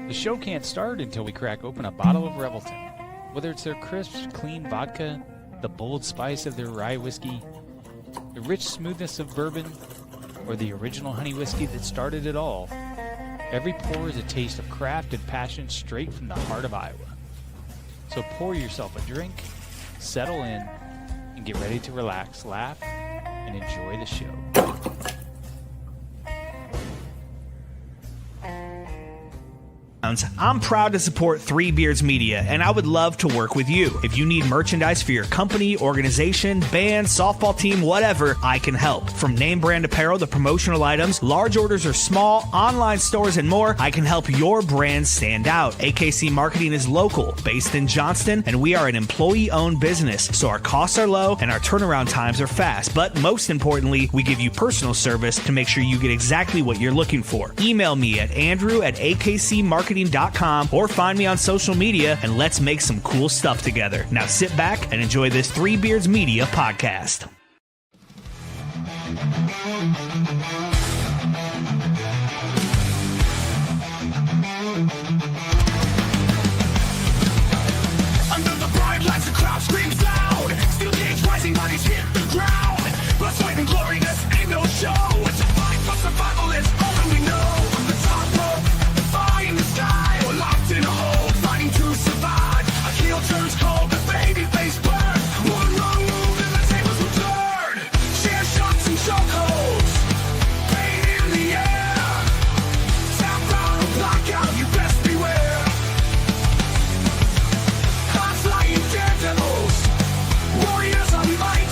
The show can't start until we crack open a bottle of Revelton. Whether it's their crisp, clean vodka, the bold spice of their rye whiskey, the rich smoothness of bourbon, or the original honey whiskey that started it all, every pour is a taste of craft and passion straight from the heart of Iowa. So pour yourself a drink, settle in, and get ready to relax, laugh, and enjoy the show. I'm proud to support Three Beards Media, and I would love to work with you. If you need merchandise for your company, organization, band, softball team, whatever, I can help. From name brand apparel to promotional items, large orders or small, online stores, and more, I can help your brand stand out. AKC Marketing is local, based in Johnston, and we are an employee-owned business, so our costs are low and our turnaround times are fast. But most importantly, we give you personal service to make sure you get exactly what you're looking for. Email me at andrew@akcmarketing.com or find me on social media and let's make some cool stuff together. Now sit back and enjoy this Three Beards Media podcast. Under the bright lights, the crowd screams loud. Steel cage rising, bodies hit the ground. Blood, sweat, and glory, this ain't no show. It's a fight for survival, it's all we know. From the top rope, defying the sky, we're locked in a hole, fighting to survive. A heel turns cold, the baby face burns. One wrong move and the tables will turn. Chair shots and chokeholds, pain in the air. Tap out or block out, you best beware. High-flying daredevils, warriors on might.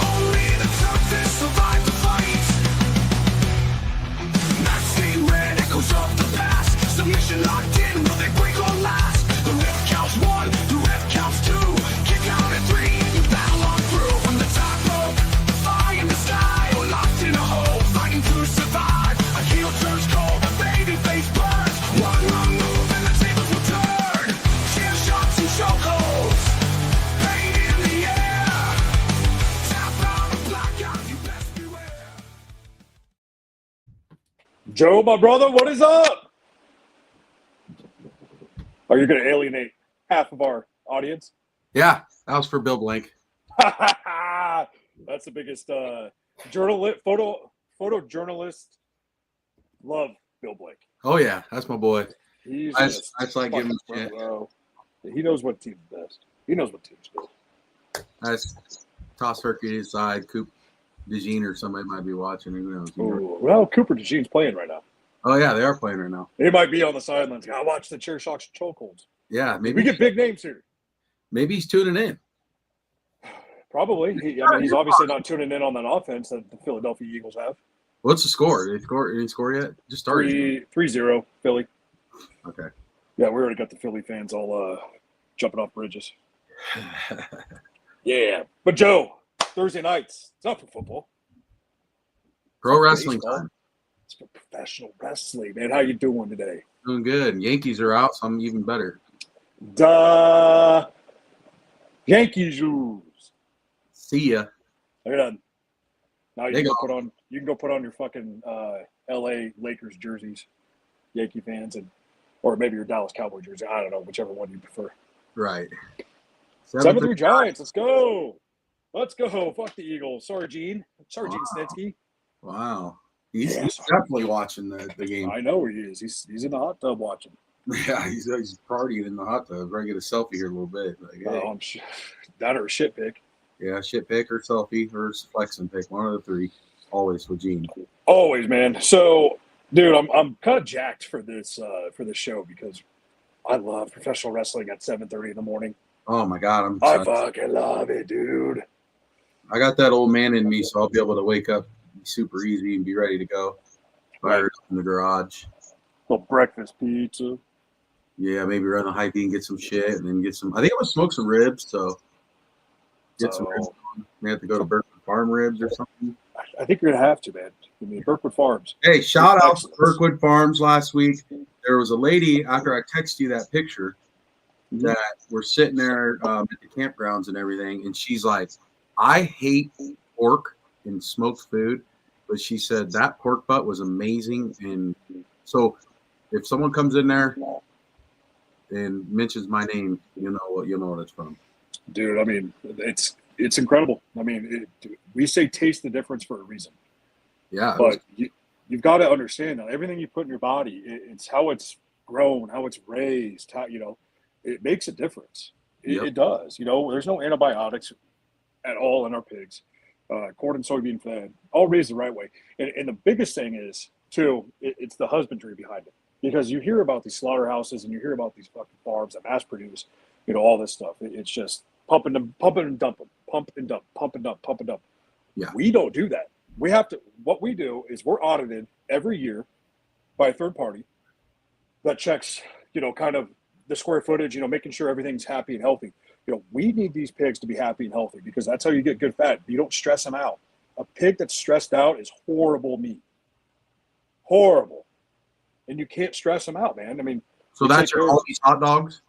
Only the toughest survive the fight. Not stained red echoes of the past. Submission locked in, will they break or last? The ref counts one, the ref counts two. Kick out at three, and you battle on through. From the top rope, the fire in the sky. We're locked in a hole, fighting to survive. A heel turns cold, the baby face burns. One wrong move and the tables will turn. Chair shots and chokeholds, pain in the air. Tap out or block out, you best beware. Joe, my brother, what is up? Are you going to alienate half of our audience? Yeah, that was for Bill Blank. That's the biggest photojournalist. Love Bill Blake. Oh yeah, that's my boy. He's I just just like giving him fucking shit. bro. He knows what team's best. He knows what team's good. That's toss Hercules side. Coop DeJean or somebody might be watching. Who knows? Ooh, well, Cooper DeJean's playing right now. Oh yeah, they are playing right now. He might be on the sidelines. I watch the chair shots and chokeholds. Yeah, We maybe get big names here. maybe he's tuning in. Probably. He's obviously not tuning in on that offense that the Philadelphia Eagles have. What's the score? Did he score yet? Just started. 3-0 Philly. Okay. Yeah, we already got the Philly fans all jumping off bridges. Yeah. But Joe, Thursday nights, it's not for football. Pro wrestling Baseball. time. It's for professional wrestling, man. How you doing today? Doing good. Yankees are out, so I'm even better. Duh. Yankees lose. See ya. Look at that. Now They go. you can go put on your fucking LA Lakers jerseys, Yankee fans, or maybe your Dallas Cowboy jersey. I don't know, whichever one you prefer. Right. 7-3 Giants. Let's go. Let's go. Fuck the Eagles. Sorry, Gene. Sorry, Gene Snitsky. Wow. He's Yes. definitely watching the game. I know he is. He's in the hot tub watching. Yeah, he's partying in the hot tub. We're gonna get a selfie here a little bit. Like, hey. I'm sure. That or a shit pick. Yeah, shit pick or selfie or flexing pick. One of the three. Always with Gene. Always, man. So, dude, I'm kind of jacked for this show because I love professional wrestling at 7:30 in the morning. Oh my God, I'm I excited. fucking love it, dude. I got that old man in me, so I'll be able to wake up super easy and be ready to go. Fires in the garage. Little breakfast pizza. Yeah, maybe run the Hy-Vee and get some shit and then get some. I think I'm gonna smoke some ribs, so get some ribs. We have to go to Berkman Farm Ribs or something. I think you're gonna have to, man. I mean, Berkwood Farms. Hey, shout out to Berkwood Farms last week. There was a lady after I texted you that picture that we're sitting there at the campgrounds and everything, and she's like, "I hate pork and smoked food," but she said that pork butt was amazing, and so if someone comes in there and mentions my name, you'll know what it's from. Dude, I mean, it's incredible. I mean, we say taste the difference for a reason. Yeah, But you've got to understand that everything you put in your body, it's how it's grown, how it's raised, how, it makes a difference. It does. There's no antibiotics at all in our pigs. Corn and soybean fed, all raised the right way. And the biggest thing is, too, it's the husbandry behind it. Because you hear about these slaughterhouses and you hear about these fucking farms that mass produce, all this stuff. It's just pump and dump, pump and dump, pump and dump, pump and dump, pump and dump. Yeah. We don't do that. We have to. What we do is we're audited every year by a third party that checks, kind of the square footage, making sure everything's happy and healthy. We need these pigs to be happy and healthy because that's how you get good fat. You don't stress them out. A pig that's stressed out is horrible meat. Horrible. And you can't stress them out, man. I mean, so that's your all these hot dogs?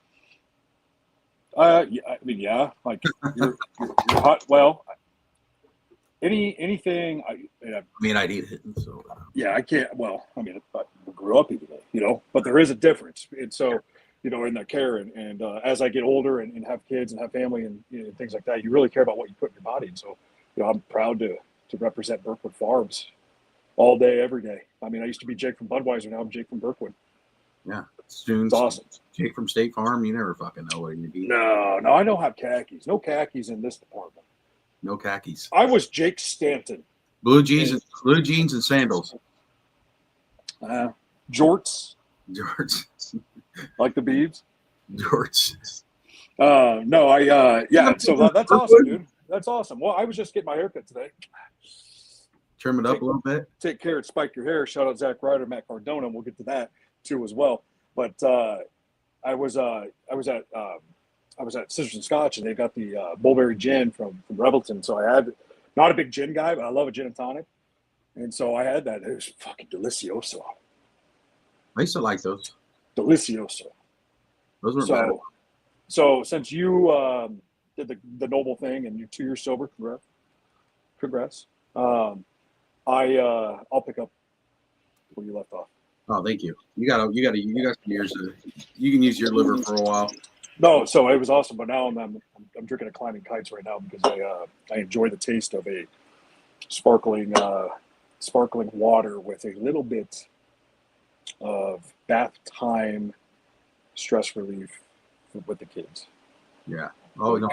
Yeah, I mean, yeah, like you're hot. Well, anything. I mean, I'd eat it. So yeah, I can't. Well, I mean, I grew up eating it, but there is a difference. And so, in the care and as I get older and have kids and have family and things like that, you really care about what you put in your body. And so, I'm proud to represent Berkwood Farms all day, every day. I mean, I used to be Jake from Budweiser. Now I'm Jake from Berkwood. Yeah, it's awesome. Jake from State Farm. You never fucking know what you be. No, I don't have khakis. No khakis in this department. No khakis. I was Jake Stanton. Blue jeans and sandals. Jorts. Like the Beavs. Jorts. No, yeah. So that's awesome, dude. That's awesome. Well, I was just getting my haircut today. Trim it up a little bit. Take care and spike your hair. Shout out Zach Ryder, Matt Cardona. We'll get to that too as well. But I was at Scissors and Scotch, and they got the Mulberry Gin from Revelton. So I had, not a big gin guy, but I love a gin and tonic. And so I had that. It was fucking delicioso. I used to like those. Delicioso. Those were bad. So since you did the noble thing and you're 2 years sober, congrats. I'll pick up where you left off. Oh, thank you. You got some years. You can use your liver for a while. No, so it was awesome, but now I'm drinking a Climbing Kites right now because I enjoy the taste of a sparkling water with a little bit of bath time stress relief with the kids. Yeah. Oh no!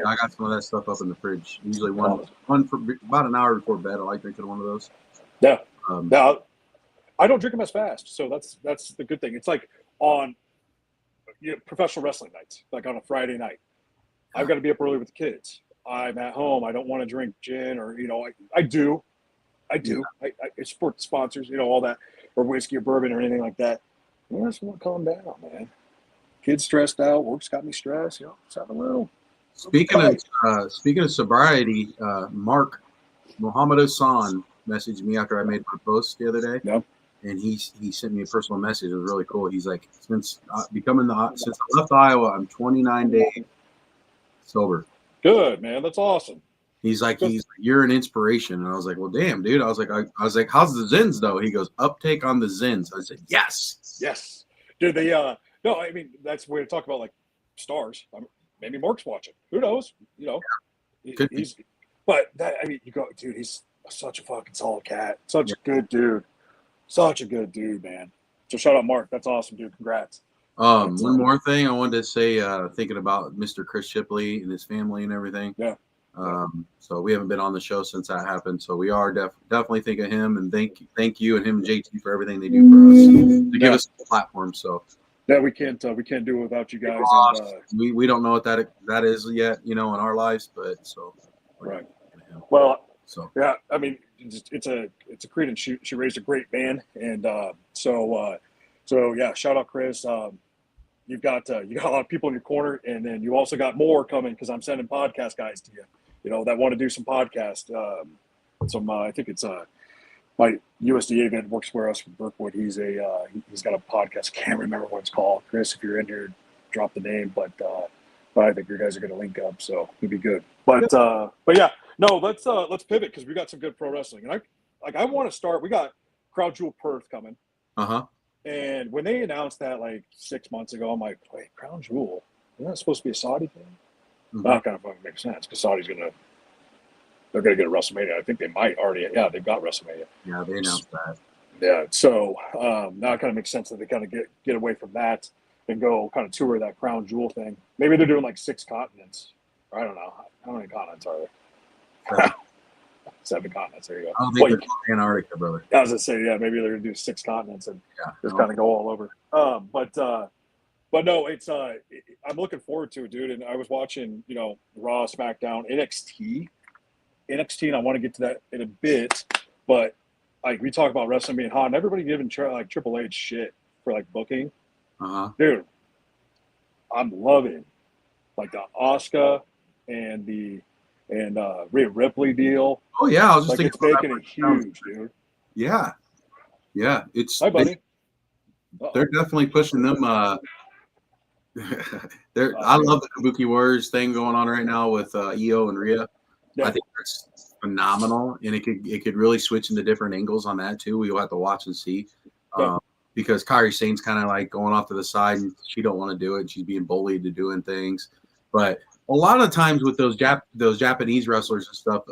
I got some of that stuff up in the fridge. Usually one for about an hour before bed. I like drinking one of those. Yeah. Now, I don't drink them as fast, so that's the good thing. It's like on professional wrestling nights, like on a Friday night. I've got to be up early with the kids. I'm at home. I don't want to drink gin or I do. I support the sponsors, all that, or whiskey or bourbon or anything like that. I just want to calm down, man. Kids stressed out. Work's got me stressed. Just have a little. Speaking of sobriety, Mark Muhammad Hassan messaged me after I made my post the other day. Yep. And he sent me a personal message. It was really cool. He's like, since I left Iowa, I'm 29 days sober. Good, man. That's awesome. He's like, you're an inspiration. And I was like, well, damn, dude. I was like, how's the Zins though? He goes, uptake on the Zins. I said, yes. Dude, they no, I mean that's where to talk about like stars. Maybe Mark's watching. Who knows? He's. But that you go, dude. He's such a fucking solid cat. Such a good dude. Such a good dude, man. So shout out Mark. That's awesome, dude. Congrats. One more thing I wanted to say, thinking about Mr. Chris Shipley and his family and everything. Yeah. So we haven't been on the show since that happened. So we are definitely thinking of him, and thank you and him and JT for everything they do for us to give us a platform. So yeah, we can't do it without you guys. And, we don't know what that is yet, in our lives, but so right. Well, so yeah, I mean, it's a credence. She raised a great man, and so yeah, shout out Chris. You got a lot of people in your corner, and then you also got more coming because I'm sending podcast guys to you, that want to do some podcast. I think it's my USDA event works for us from Berkwood. He's got a podcast. Can't remember what it's called. Chris, if you're in here, drop the name. But I think you guys are going to link up, so it'd be good. But yeah, no, let's pivot because we got some good pro wrestling, and I want to start. We got Crown Jewel Perth coming. And when they announced that like 6 months ago, I'm like, wait, Crown Jewel, isn't that supposed to be a Saudi thing? That kind of fucking makes sense because they're gonna get a WrestleMania. I think they might already. Yeah, they've got WrestleMania. Yeah, they announced that. Yeah, so now it kind of makes sense that they kind of get away from that and go kind of tour that Crown Jewel thing. Maybe they're doing like 6 continents. I don't know. How many continents are there? 7 continents. There you go. I don't think they're going Antarctica, brother. I was gonna say, yeah, maybe they're gonna do 6 continents and just kind of go all over. But no, it's I'm looking forward to it, dude. And I was watching, Raw, SmackDown, NXT, and I want to get to that in a bit. But like we talk about wrestling being hot, and everybody giving like Triple H shit for like booking. Dude, I'm loving like the Asuka and the Rhea Ripley deal. Oh yeah, I was just like thinking it's making it huge, dude. Yeah, it's hi, buddy. They're definitely pushing them. I love the Kabuki Warriors thing going on right now with Io and Rhea. Yeah. I think that's phenomenal, and it could really switch into different angles on that too. We'll have to watch and see. Because Kairi Sane's kind of like going off to the side, and she don't want to do it. She's being bullied to doing things, but a lot of times with those Japanese wrestlers and stuff,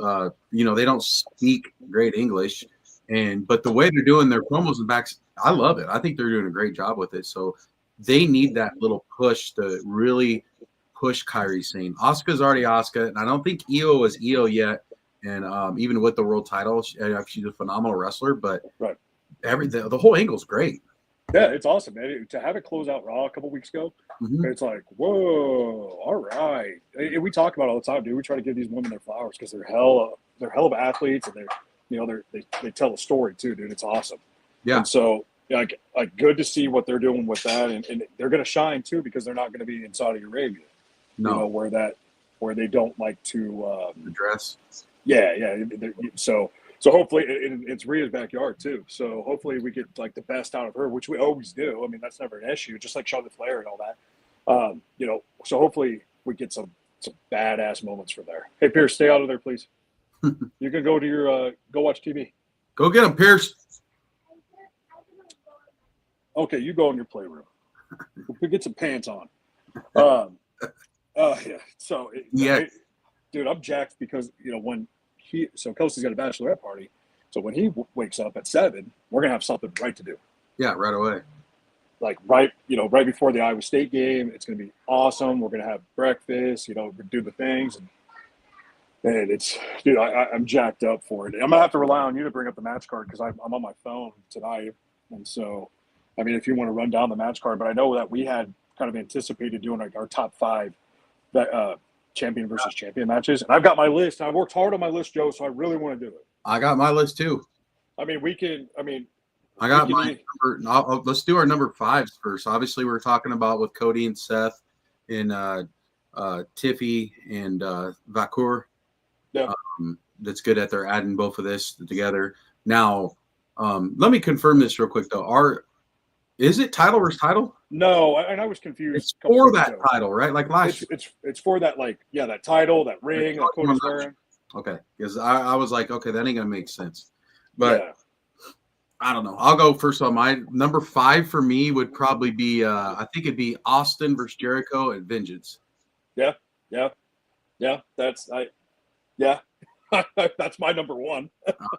they don't speak great English, but the way they're doing their promos and backs, I love it. I think they're doing a great job with it. So they need that little push to really push Kairi Sane. Asuka's already Asuka, and I don't think Io is Io yet. And even with the world title, she's a phenomenal wrestler. But the whole angle's great. Yeah, it's awesome, man. To have it close out Raw a couple weeks ago, it's like, whoa, all right. And we talk about it all the time, dude. We try to give these women their flowers because they're hell of athletes, and they tell a story too, dude. It's awesome. Yeah. And so, like good to see what they're doing with that, and they're going to shine too because they're not going to be in Saudi Arabia, where they don't like to address. Yeah. So hopefully it's Rhea's backyard too. So hopefully we get like the best out of her, which we always do. I mean, that's never an issue, just like Charlotte Flair and all that. So hopefully we get some badass moments from there. Hey, Pierce, stay out of there, please. You can go to your go watch TV. Go get him, Pierce. Okay, you go in your playroom. We'll get some pants on. Yeah. So dude, I'm jacked because when Kelsey's got a bachelorette party. So when he wakes up at 7, we're gonna have something right to do. Yeah, right away. Like right before the Iowa State game, it's gonna be awesome. We're gonna have breakfast, do the things, and it's, dude, I'm jacked up for it. I'm gonna have to rely on you to bring up the match card because I'm on my phone tonight, and so, I mean, if you want to run down the match card, but I know that we had kind of anticipated doing like our top 5 that champion versus champion matches, and I've got my list. I worked hard on my list, Joe, so I really want to do it. I got my list too. I mean, I got my number. Let's do our number 5s first. Obviously, we're talking about with Cody and Seth and Tiffy and Vakur. Yeah, that's good that they're adding both of this together. Now, let me confirm this real quick though. Is it title versus title? No, and I was confused. It's for that title, right? Like last year. It's for that, that title, that ring that Cody's wearing. Okay, because I was like, okay, that ain't gonna make sense. But I don't know. I'll go first on my number 5 for me would probably be I think it'd be Austin versus Jericho at Vengeance. Yeah. That's that's my number 1.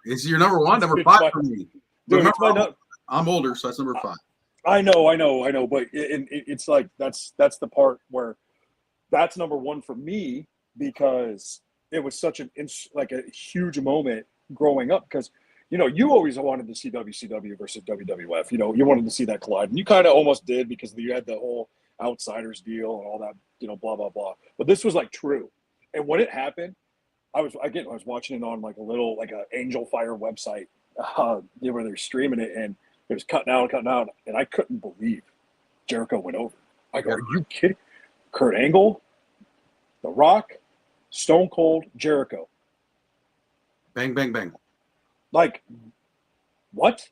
Is your number 1? Number 5 for me. Dude, I'm older, so that's number 5. I know, but it's like that's the part where that's number 1 for me because it was such a huge moment growing up because you always wanted to see WCW versus WWF. You wanted to see that collide, and you kind of almost did because you had the whole Outsiders deal and all that, blah blah blah. But this was like true, and when it happened, I was watching it on like a Angel Fire website, where they're streaming it, and it was cutting out, and I couldn't believe Jericho went over. I go, are you kidding? Kurt Angle, The Rock, Stone Cold, Jericho. Bang, bang, bang. Like, what?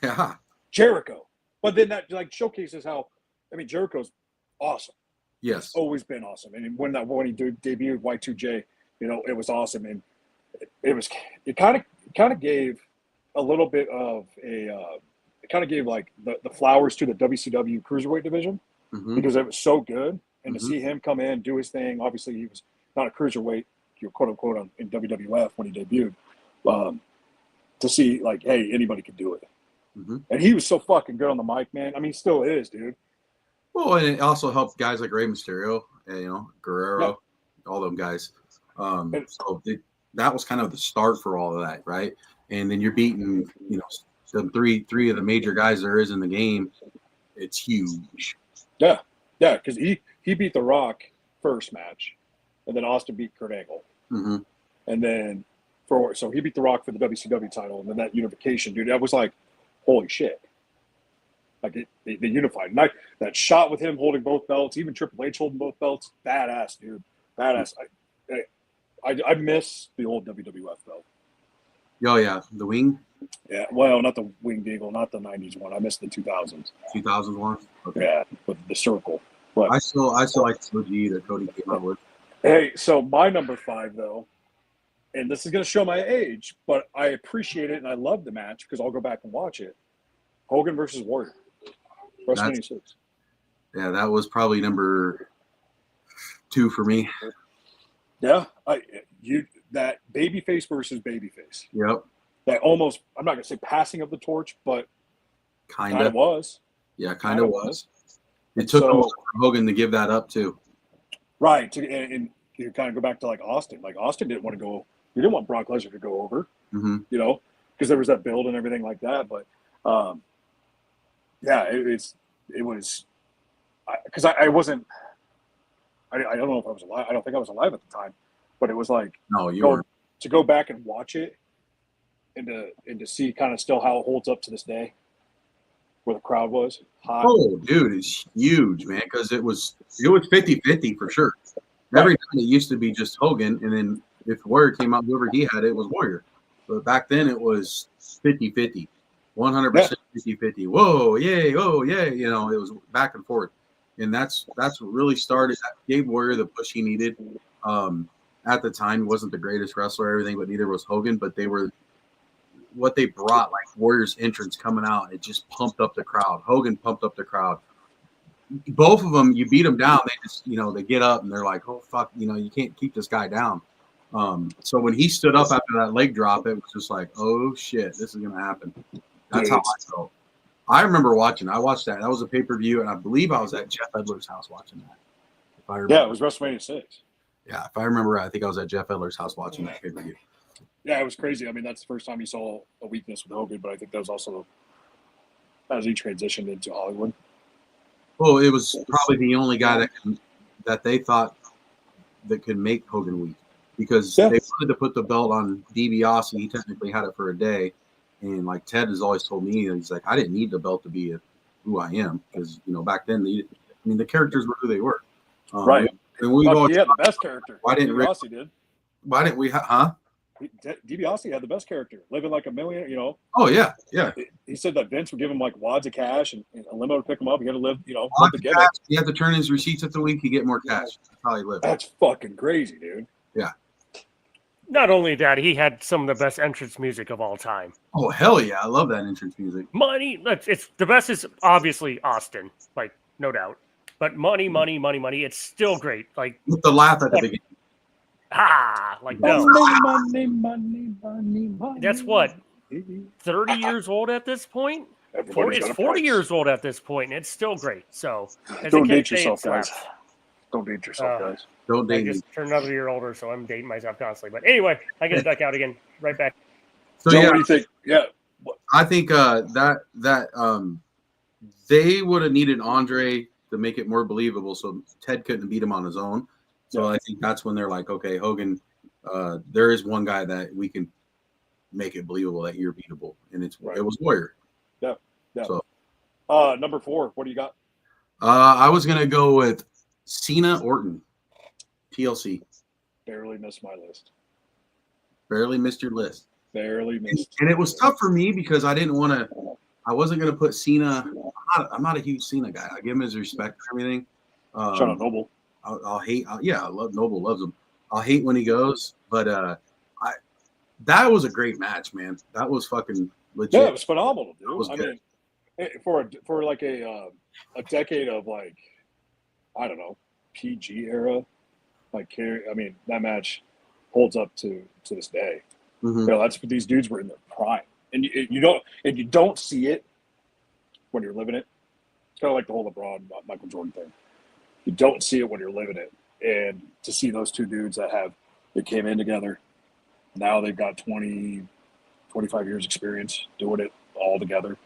Yeah. Jericho. But then that showcases how, Jericho's awesome. Yes. He's always been awesome. And when he debuted Y2J, it was awesome. And it kind of gave a little bit of kind of gave like the flowers to the WCW cruiserweight division because it was so good. And to see him come in, do his thing. Obviously, he was not a cruiserweight, quote unquote, in WWF when he debuted. To see like, hey, anybody can do it. And he was so fucking good on the mic, man. I mean, he still is, dude. Well, and it also helped guys like Rey Mysterio, and, Guerrero, all them guys. That was kind of the start for all of that, right? And then you're beating, some three of the major guys there is in the game. It's huge. Yeah, because he beat The Rock first match, and then Austin beat Kurt Angle, and then so he beat The Rock for the WCW title, and then that unification, dude, that was like, holy shit. Like they unified. And that shot with him holding both belts, even Triple H holding both belts, badass, dude. Badass. I miss the old WWF belt. Oh yeah, the wing. Yeah, well, not the winged eagle, not the '90s one. I miss the 2000s. 2001. Okay. Yeah, with the circle. But I still like the OG that Cody came out with. Hey, so my number 5 though, and this is going to show my age, but I appreciate it and I love the match because I'll go back and watch it. Hogan versus Warrior. WrestleMania 6. Yeah, that was probably number 2 for me. Yeah, that babyface versus babyface. Yep. That almost, I'm not gonna say passing of the torch, but kind of was. Yeah, kind of was. It took Hogan to give that up too. Right, and you kind of go back to like Austin. Like Austin didn't want to go. He didn't want Brock Lesnar to go over. Because there was that build and everything like that. But yeah, it was because I wasn't. I don't know if I was alive. I don't think I was alive at the time, but it was like to go back and watch it and to see kind of still how it holds up to this day, where the crowd was hot. Oh, dude, it's huge, man, because it was 50-50 for sure. Every time it used to be just Hogan, and then if Warrior came out, whoever he had, it was Warrior. But back then it was 50-50, 100% 50-50. Whoa, yay, oh, yay. It was back and forth. And that's what really started. That gave Warrior the push he needed. At the time, he wasn't the greatest wrestler or everything, but neither was Hogan. But they were what they brought, like Warrior's entrance coming out. It just pumped up the crowd. Hogan pumped up the crowd. Both of them, you beat them down. They just, they get up and they're like, oh, fuck, you can't keep this guy down. So when he stood up after that leg drop, it was just like, oh, shit, this is going to happen. That's how I felt. I remember watching. I watched that. That was a pay-per-view, and I believe I was at Jeff Edler's house watching that. If I remember. Yeah, it was WrestleMania 6. Yeah, if I remember right, I think I was at Jeff Edler's house watching that pay-per-view. Yeah, it was crazy. I mean, that's the first time you saw a weakness with Hogan, but I think that was also as he transitioned into Hollywood. Well, it was probably the only guy that they thought that could make Hogan weak because they wanted to put the belt on DiBiase. He technically had it for a day. And like Ted has always told me, he's like, I didn't need the belt to be who I am because back then, the characters were who they were. Right. And he had the best character. Why didn't DiBiase did? Why didn't we? DiBiase had the best character, living like a millionaire. Oh yeah. He said that Vince would give him like wads of cash and a limo to pick him up. He had to live, live together. Cash, he had to turn his receipts at the week. He get more cash. That's how he lived. That's fucking crazy, dude. Yeah. Not only that, he had some of the best entrance music of all time. Oh hell yeah, I love that entrance music. Money, it's the best is obviously Austin, like no doubt. But money, it's still great. Like with the laugh at the beginning. Money. That's what 30 years old at this point. It's 40 years old at this point, and it's still great. So don't date yourself, guys. Don't date yourself, guys. Don't date. I just turned another year older, so I'm dating myself constantly. But anyway, I get to duck out again. Right back. So Joe, what do you think? Yeah, I think that they would have needed Andre to make it more believable, so Ted couldn't beat him on his own. So I think that's when they're like, okay, Hogan, there is one guy that we can make it believable that you're beatable, and it was Warrior. Yeah. So, number 4, what do you got? I was gonna go with Cena Orton, TLC. Barely missed my list. Barely missed your list. Barely missed. And it was tough for me because I didn't want to. I wasn't gonna put Cena. I'm not a huge Cena guy. I give him his respect and everything. Shout out Noble. I'll hate. I love Noble. Loves him. I'll hate when he goes, but that was a great match, man. That was fucking legit. Yeah, it was phenomenal, dude. for like a decade of like, I don't know, PG era, like I mean that match holds up to this day. Mhm. You know, that's what these dudes were in their prime, and you don't see it when you're living it. It's kind of like the whole LeBron Michael Jordan thing. You don't see it when you're living it, and to see those two dudes that came in together, now they've got 20, 25 years experience doing it all together,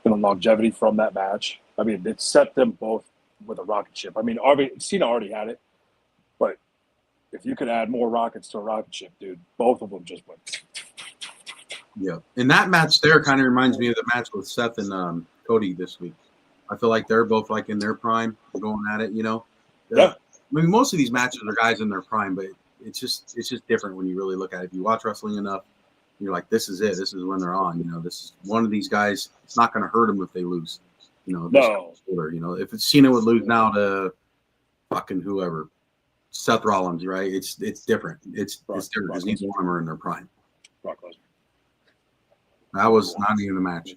and the longevity from that match. I mean, it set them both with a rocket ship. I mean, Cena already had it, but if you could add more rockets to a rocket ship, dude, both of them just went. Yeah, and that match there kind of reminds me of the match with Seth and Cody this week. I feel like they're both like in their prime, going at it. You know, Yeah. I mean, most of these matches are guys in their prime, but it's just different when you really look at it. If you watch wrestling enough, you're like, this is it. This is when they're on. You know, this is one of these guys. It's not going to hurt them if they lose. You know, No. you know, if Cena would lose now to fucking whoever, Seth Rollins, right? It's different. It's different because neither one of them are in their prime. Brock Lesnar. That was not even a match.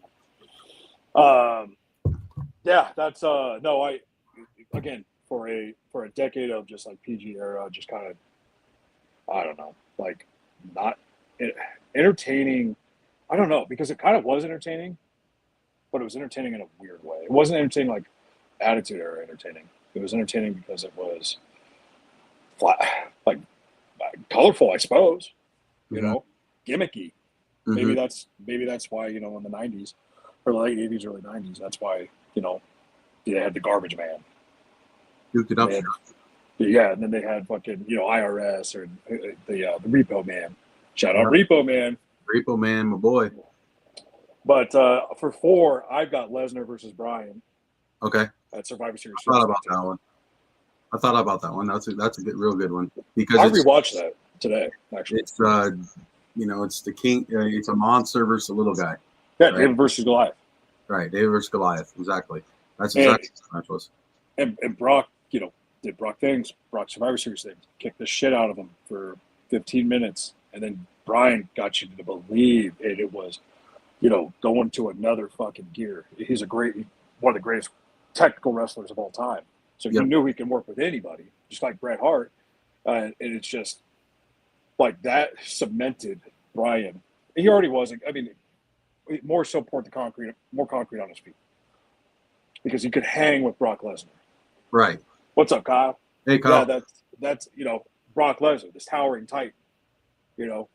Yeah, that's no, again for a decade of just like PG era, just kind of, I don't know, like not entertaining. I don't know, because it kind of was entertaining, but it was entertaining in a weird way. It wasn't entertaining like Attitude Era entertaining. It was entertaining because it was flat, like colorful, I suppose. You know, gimmicky. Maybe that's why, you know, in the 90s or late 80s, early 90s, that's why, you know, they had the Garbage Man. Duked it up. Yeah, and then they had fucking, you know, IRS or the Repo Man. Shout out Repo Man. Repo Man, my boy. But for 4, I've got Lesnar versus Bryan. Okay. At Survivor Series. I thought about that one. That's a good, real good one, because I rewatched that today. Actually, it's you know, it's the king. It's a monster versus a little guy. Yeah, right? David versus Goliath. Right, David versus Goliath. Exactly. That's exactly what the match was. And Brock, you know, did Brock Survivor Series things, kicked the shit out of him for 15 minutes, and then Bryan got you to believe it was, you know, going to another fucking gear. He's one of the greatest technical wrestlers of all time. So you knew he can work with anybody, just like Bret Hart. And it's just like that cemented Bryan. He already wasn't. I mean, more so poured more concrete on his feet, because he could hang with Brock Lesnar. Right. What's up, Kyle? Hey, Kyle. Yeah, that's you know, Brock Lesnar, this towering titan, you know,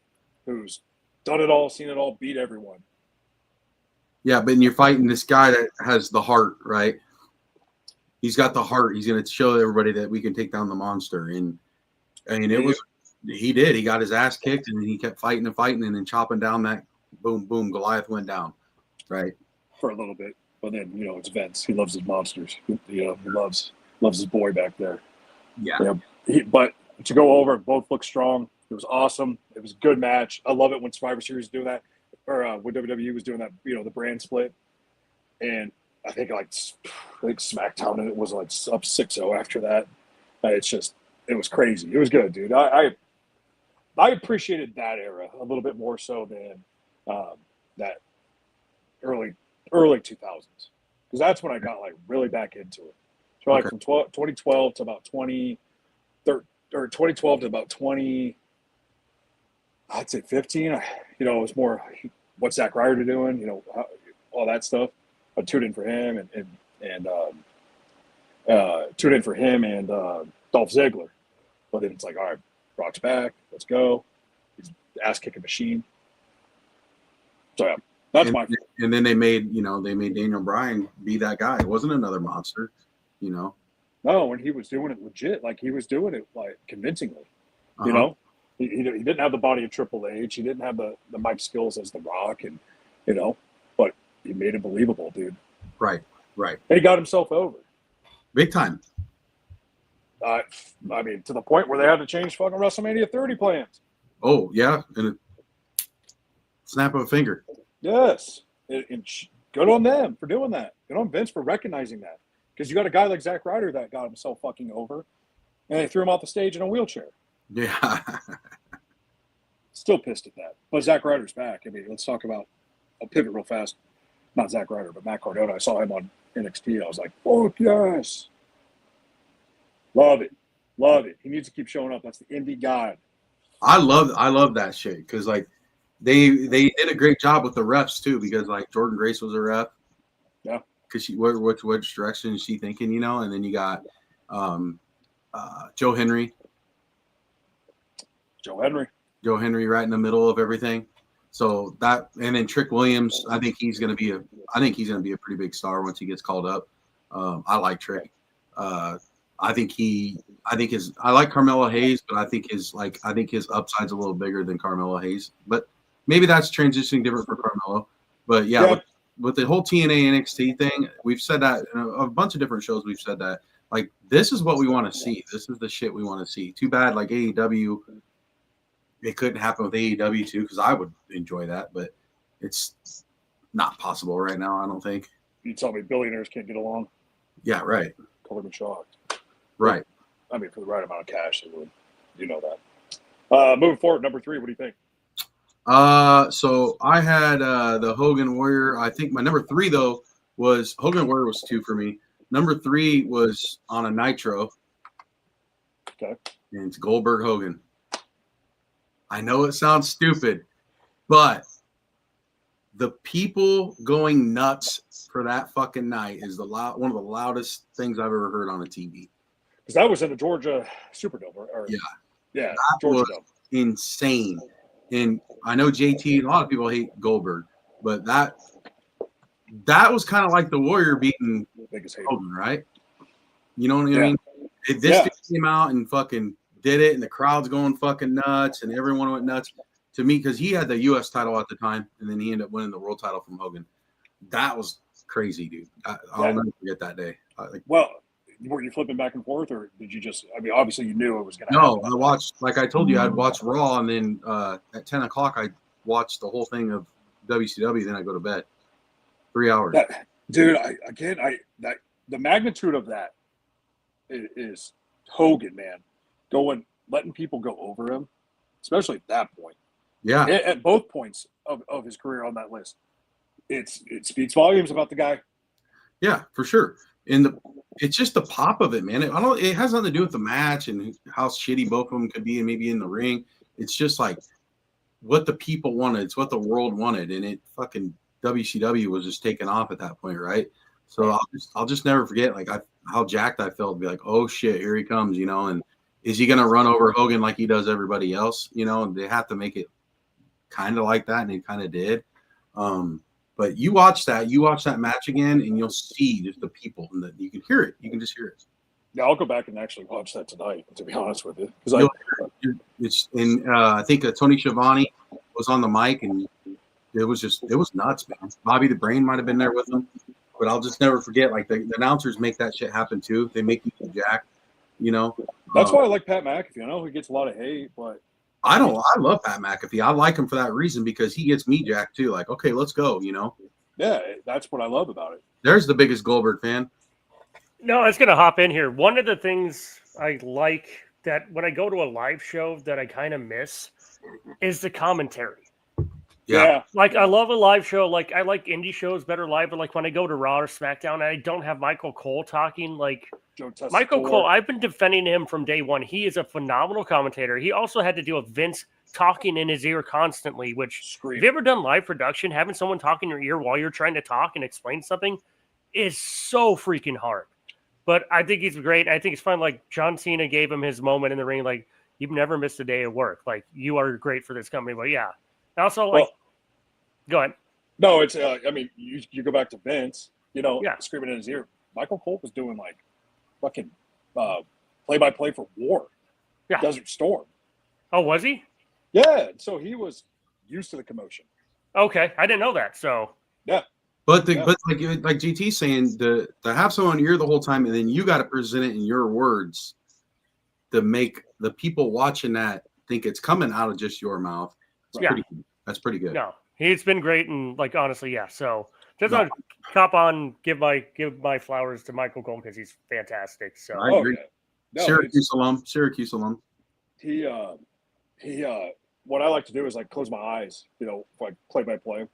who's done it all, seen it all, beat everyone. Yeah, but you're fighting this guy that has the heart, right? He's got the heart. He's going to show everybody that we can take down the monster. And I mean, he did. He got his ass kicked, and then he kept fighting, and then chopping down that boom, Goliath went down, right? For a little bit. But then, you know, it's Vince. He loves his monsters. You know, he loves his boy back there. Yeah. But to go over, both look strong. It was awesome. It was a good match. I love it when Survivor Series do that, or when WWE was doing that, you know, the brand split. And I think SmackDown, and it was like up 6-0 after that. It was crazy. It was good, dude. I appreciated that era a little bit more so than that early 2000s, because that's when I got like really back into it. So like from 2012 to about 2012 to about 20, I'd say 15. You know, it was more what's Zack Ryder doing, you know, all that stuff. I tuned in for him and tuned in for him and Dolph Ziggler. But then it's like, all right, Brock's back. Let's go. He's ass kicking machine. So yeah, that's my. And then they made Daniel Bryan be that guy. It wasn't another monster, you know. No, and he was doing it legit. Like he was doing it like convincingly. You know, he didn't have the body of Triple H. He didn't have the mic skills as The Rock, and you know, but he made it believable, dude. Right. And he got himself over. Big time. I mean, to the point where they had to change fucking WrestleMania 30 plans. Oh yeah, and a snap of a finger. Yes, and good on them for doing that. Good on Vince for recognizing that, because you got a guy like Zack Ryder that got himself fucking over, and they threw him off the stage in a wheelchair. Yeah. Still pissed at that. But Zack Ryder's back. I mean, let's talk about. I'll pivot real fast. not Zack Ryder, but Matt Cardona. I saw him on NXT. I was like, "Oh yes, love it, love it." He needs to keep showing up. That's the indie god. I love that shit because like they did a great job with the refs too, because like Jordan Grace was a ref. Yeah. Because she which direction is she thinking, you know? And then you got Joe Henry right in the middle of everything. So that, and then Trick Williams, I think he's gonna be a pretty big star once he gets called up. I like Trick. I like Carmelo Hayes, but I think his upside's a little bigger than Carmelo Hayes. But maybe that's transitioning different for Carmelo. But yeah. With the whole TNA NXT thing, we've said that in a bunch of different shows. We've said that like this is what we want to see. This is the shit we want to see. Too bad like AEW, it couldn't happen with AEW too, because I would enjoy that, but it's not possible right now. I don't think. You tell me billionaires can't get along? Yeah, right. Color me shocked. Right. I mean, for the right amount of cash, they would. You know that. Moving forward, number 3. What do you think? So I had the Hogan Warrior. I think my number 3 though was Hogan Warrior was 2 for me. Number 3 was on a Nitro. Okay. And it's Goldberg Hogan. I know it sounds stupid, but the people going nuts for that fucking night is one of the loudest things I've ever heard on a TV. Because that was in the Georgia Superdome, yeah, that Georgia was Dome. Insane. And I know JT, a lot of people hate Goldberg, but that was kind of like the Warrior beating Hogan, right? You know what I mean? This dude came out and fucking did it, and the crowd's going fucking nuts, and everyone went nuts. To me, because he had the U.S. title at the time, and then he ended up winning the world title from Hogan. That was crazy, dude. I'll never forget that day. Well, were you flipping back and forth, or did you just? I mean, obviously you knew it was going to happen. No, I watched. Like I told you, I'd watch Raw, and then at 10 o'clock, I watched the whole thing of WCW. Then I go to bed. 3 hours. Dude, the magnitude of that is Hogan, man, letting people go over him, especially at that point. Yeah, at both points of his career on that list, it speaks volumes about the guy. Yeah, for sure. And it's just the pop of it, man. It has nothing to do with the match and how shitty both of them could be, and maybe in the ring. It's just like what the people wanted. It's what the world wanted, and it fucking WCW was just taking off at that point, right? So I'll just never forget how jacked I felt. Be like, oh shit, here he comes, you know. And is he gonna run over Hogan like he does everybody else? You know, they have to make it kind of like that, and he kind of did. But you watch that match again, and you'll see just the people, and you can hear it. You can just hear it. Yeah, I'll go back and actually watch that tonight. To be honest with you, because I think Tony Schiavone was on the mic, and it was nuts, man. Bobby the Brain might have been there with him, but I'll just never forget. Like the announcers make that shit happen too. They make you jacked, you know. That's why I like Pat McAfee. I know he gets a lot of hate, but I love Pat McAfee. I like him for that reason, because he gets me jacked too. Like, okay, let's go, you know? Yeah, that's what I love about it. There's the biggest Goldberg fan. No, I was going to hop in here. One of the things I like that when I go to a live show that I kind of miss is the commentary. Yeah. Like, I love a live show. Like, I like indie shows better live, but like when I go to Raw or SmackDown and I don't have Michael Cole talking, like, Michael Cole, I've been defending him from day one. He is a phenomenal commentator. He also had to deal with Vince talking in his ear constantly, which have you ever done live production? Having someone talk in your ear while you're trying to talk and explain something is so freaking hard. But I think he's great. I think it's fun. Like John Cena gave him his moment in the ring. Like, you've never missed a day of work. Like, you are great for this company. But yeah. Also, go ahead. No, it's, I mean, you go back to Vince, you know, screaming in his ear. Michael Cole was doing like fucking play-by-play for War. Yeah. Desert Storm. Oh, was he? Yeah. So he was used to the commotion. Okay. I didn't know that. So, yeah. But like GT's saying, to have someone in your ear the whole time, and then you got to present it in your words to make the people watching that think it's coming out of just your mouth. That's pretty good. No, he's been great, and like honestly, yeah. So just want to give my flowers to Michael Golden because he's fantastic. So I agree. Syracuse alum. He what I like to do is like close my eyes, you know, like play by play.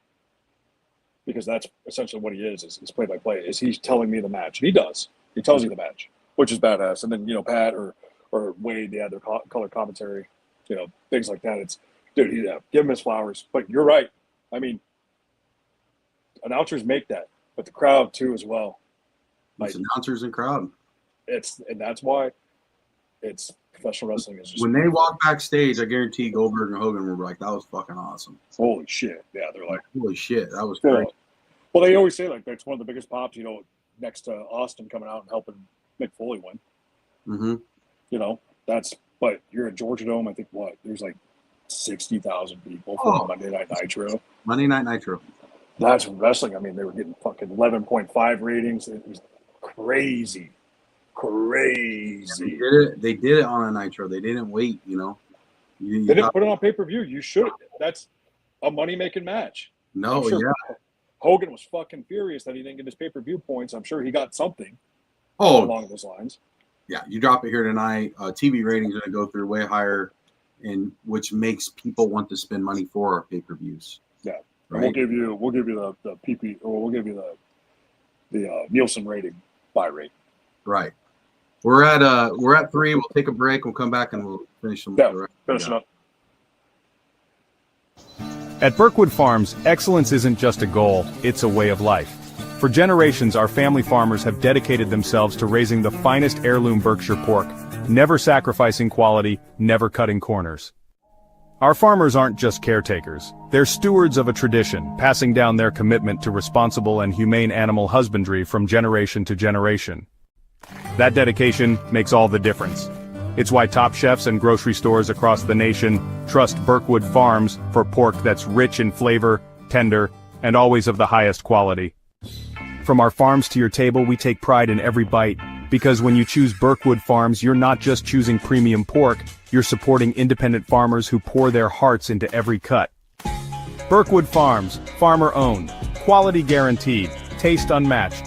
because that's essentially what he is play by play. Is he's telling me the match? And he does. He tells you the match, which is badass. And then Pat or Wade, they had their color commentary, things like that. It's dude, give him his flowers. But you're right. I mean, announcers make that, but the crowd too as well. It's announcers and crowd. And that's why it's professional wrestling is just when they walk backstage, I guarantee Goldberg and Hogan were like, that was fucking awesome. Holy shit. Yeah, they're like, holy shit, that was great. Well, they always say like that's one of the biggest pops, next to Austin coming out and helping Mick Foley win. But you're at Georgia Dome, I think there's like 60,000 people for Monday Night Nitro. Monday Night Nitro. That's wrestling. I mean, they were getting fucking 11.5 ratings. It was crazy. They did it on a Nitro. They didn't wait, They didn't put it on pay-per-view. You should. That's a money-making match. No, Hogan was fucking furious that he didn't get his pay-per-view points. I'm sure he got something along those lines. Yeah, you drop it here tonight. TV ratings are going to go through way higher, and which makes people want to spend money for our pay-per-views. Yeah, right? We'll give you the PP, or we'll give you the Nielsen rating buy rate. Right. We're at 3. We'll take a break. We'll come back and we'll finish them. Yeah, finish it up. At Berkwood Farms, excellence isn't just a goal, it's a way of life. For generations, our family farmers have dedicated themselves to raising the finest heirloom Berkshire pork, never sacrificing quality, never cutting corners. Our farmers aren't just caretakers, they're stewards of a tradition, passing down their commitment to responsible and humane animal husbandry from generation to generation. That dedication makes all the difference. It's why top chefs and grocery stores across the nation trust Berkwood Farms for pork that's rich in flavor, tender, and always of the highest quality. From our farms to your table, we take pride in every bite, because when you choose Berkwood Farms, you're not just choosing premium pork, you're supporting independent farmers who pour their hearts into every cut. Berkwood Farms, farmer-owned, quality guaranteed, taste unmatched.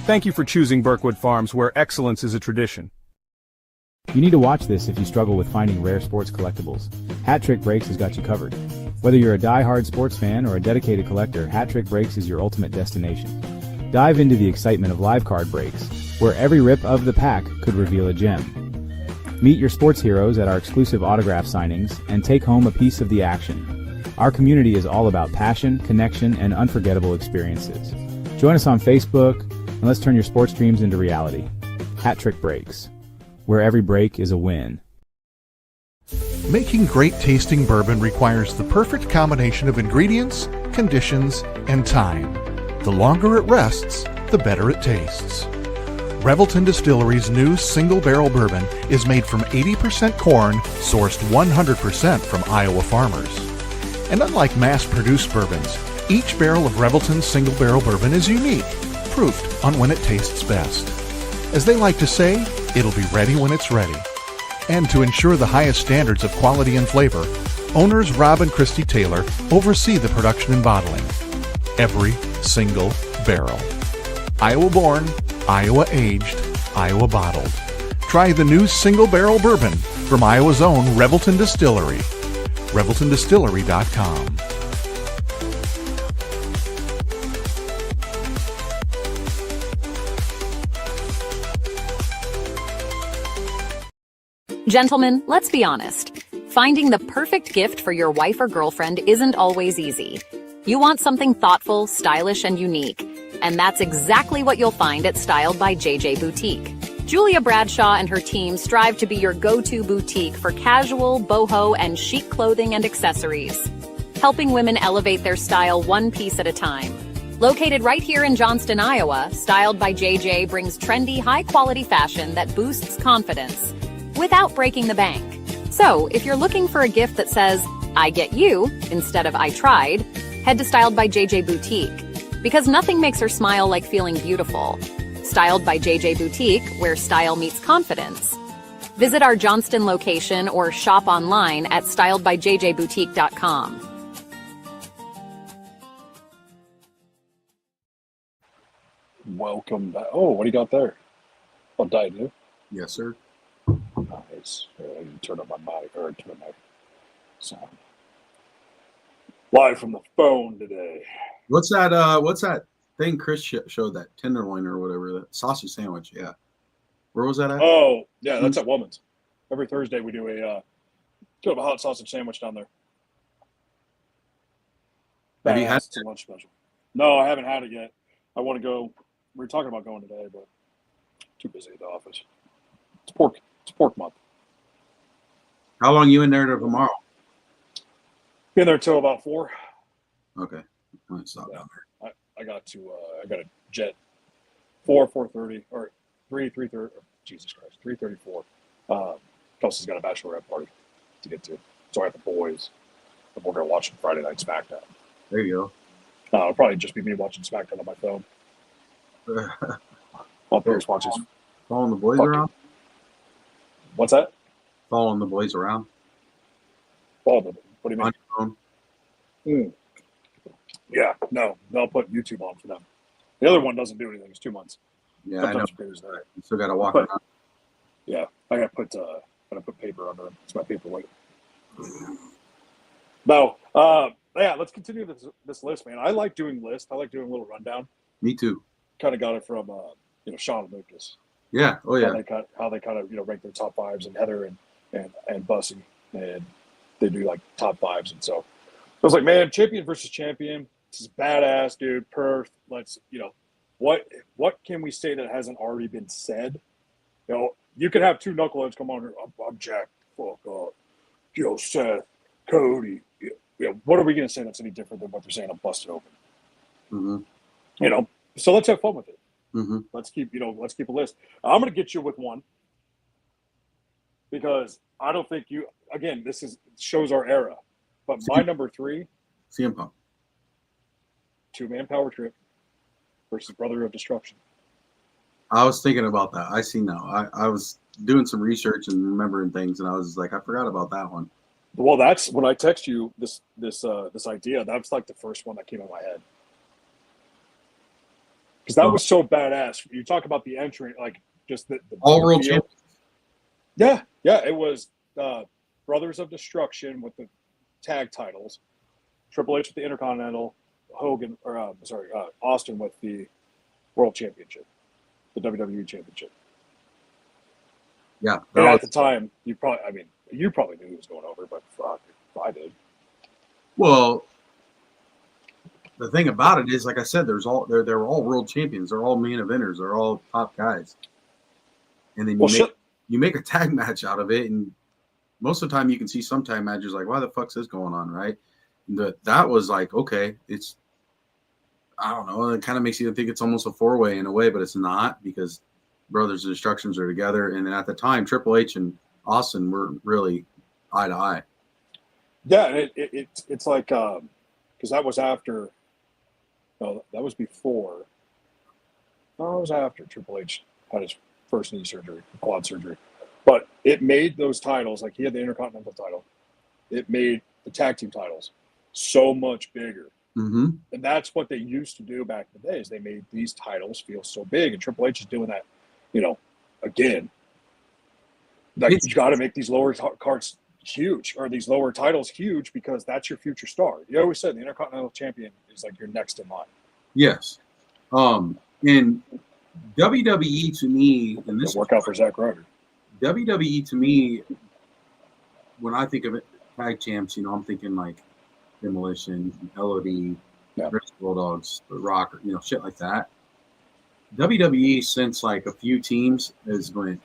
Thank you for choosing Berkwood Farms, where excellence is a tradition. You need to watch this if you struggle with finding rare sports collectibles. Hat Trick Breaks has got you covered. Whether you're a die-hard sports fan or a dedicated collector, Hat Trick Breaks is your ultimate destination. Dive into the excitement of live card breaks, where every rip of the pack could reveal a gem. Meet your sports heroes at our exclusive autograph signings and take home a piece of the action. Our community is all about passion, connection, and unforgettable experiences. Join us on Facebook, and let's turn your sports dreams into reality. Hat Trick Breaks, where every break is a win. Making great tasting bourbon requires the perfect combination of ingredients, conditions, and time. The longer it rests, the better it tastes. Revelton Distillery's new single barrel bourbon is made from 80% corn, sourced 100% from Iowa farmers. And unlike mass-produced bourbons, each barrel of Revelton's single barrel bourbon is unique, proofed on when it tastes best. As they like to say, it'll be ready when it's ready. And to ensure the highest standards of quality and flavor, owners Rob and Christy Taylor oversee the production and bottling. Every single barrel. Iowa born, Iowa aged, Iowa bottled. Try the new single barrel bourbon from Iowa's own Revelton Distillery. ReveltonDistillery.com. Gentlemen, let's be honest. Finding the perfect gift for your wife or girlfriend isn't always easy. You want something thoughtful, stylish, and unique. And that's exactly what you'll find at Styled by JJ Boutique. Julia Bradshaw and her team strive to be your go-to boutique for casual, boho, and chic clothing and accessories, helping women elevate their style one piece at a time. Located right here in Johnston, Iowa, Styled by JJ brings trendy, high-quality fashion that boosts confidence without breaking the bank. So, if you're looking for a gift that says, I get you, instead of I tried, head to Styled by JJ Boutique. Because nothing makes her smile like feeling beautiful. Styled by JJ Boutique, where style meets confidence. Visit our Johnston location or shop online at styledbyjjboutique.com. Welcome back. Oh, what do you got there? Oh, died you? Yes, sir. Nice. I need to turn up my mic or turn up my sound. Live from the phone today. What's that thing Chris showed, that tenderloin or whatever, that sausage sandwich? Yeah. Where was that at? Oh, yeah, that's at Woman's. Every Thursday we do a hot sausage sandwich down there. Have you had It's a lunch special. No, I haven't had it yet. I want to go. We were talking about going today, but too busy at the office. It's pork month. How long you in there to tomorrow? Been there till about 4. Okay. I might stop down there. I got a jet 4:30 or 3:30. Jesus Christ, 3:34. Kelsey's got a bachelorette party to get to, so I have the boys. And we're gonna watch Friday Night SmackDown. There you It'll probably just be me watching SmackDown on my phone. go. While Pierce watches. Following the boys around? What's that? Following the boys around? What do you mean? On your phone? Yeah, no, they'll put YouTube on for them. The other one doesn't do anything. It's 2 months. Yeah, I know. Sometimes Pierre's there. You still got to walk But- around. Yeah, I got to put paper under them. It's my paperweight. No, yeah, let's continue this list, man. I like doing lists. I like doing a little rundown. Me too. Kind of got it from Sean and Lucas. Yeah. Oh yeah. How they kind of rank their top fives, and Heather and Bussy, and they do like top fives. And so I was like, man, champion versus champion. This is badass, dude. Perth. Let's what can we say that hasn't already been said? You can have 2 knuckleheads come on here. I'm Jack. Fuck up. Seth, Cody. What are we going to say that's any different than what they're saying on Busted Open? Mm-hmm. So let's have fun with it. Mm-hmm. Let's keep a list. I'm going to get you with one because I don't think this shows our era. But my number 3, CM Punk. 2-man power trip versus Brother of Destruction. I was thinking about that. I see now. I was doing some research and remembering things, and I was like, I forgot about that one. Well, that's when I text you this idea. That's like the first one that came in my head because that was so badass. You talk about the entry, like just the all world champions. Yeah, it was Brothers of Destruction with the tag titles, Triple H with the Intercontinental, Hogan Austin with the World Championship, the WWE Championship. Yeah, and at the time, you probably knew he was going over, but fuck, I did. Well, the thing about it is, like I said, they're all world champions. They're all main eventers. They're all top guys. And then you make a tag match out of it, and most of the time you can see some tag matches like, why the fuck's this going on, right? That was like, okay, I don't know. It kind of makes you think it's almost a 4-way in a way, but it's not because Brothers of Destructions are together. And then at the time, Triple H and Austin were really eye to eye. Yeah, and it's like because that was after. No, that was before. No, it was after Triple H had his first knee surgery, quad surgery. But it made those titles, like he had the Intercontinental title, it made the tag team titles so much bigger. Mm-hmm. And that's what they used to do back in the days. They made these titles feel so big, and Triple H is doing that, again. Like you got to make these lower cards huge, or these lower titles huge, because that's your future star. You always said the Intercontinental Champion is like your next in line. Yes. And WWE to me, and this work out for Zack Ryder. WWE to me, when I think of it, tag champs, I'm thinking like Demolition, LOD, British Bulldogs, The Rock, shit like that. WWE since like a few teams has went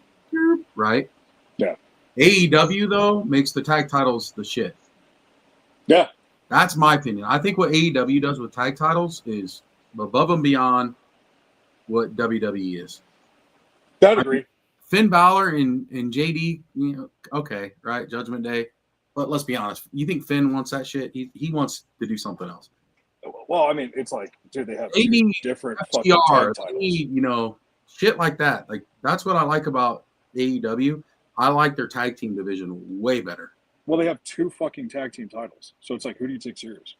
right. Yeah. AEW though makes the tag titles the shit. Yeah. That's my opinion. I think what AEW does with tag titles is above and beyond what WWE is. I'd agree. Finn Balor and JD, okay, right? Judgment Day. But let's be honest. You think Finn wants that shit? He wants to do something else. Well, I mean, it's like, dude, they have different fucking FTR, tag titles. Shit like that. Like, that's what I like about AEW. I like their tag team division way better. Well, they have 2 fucking tag team titles. So it's like, who do you take serious?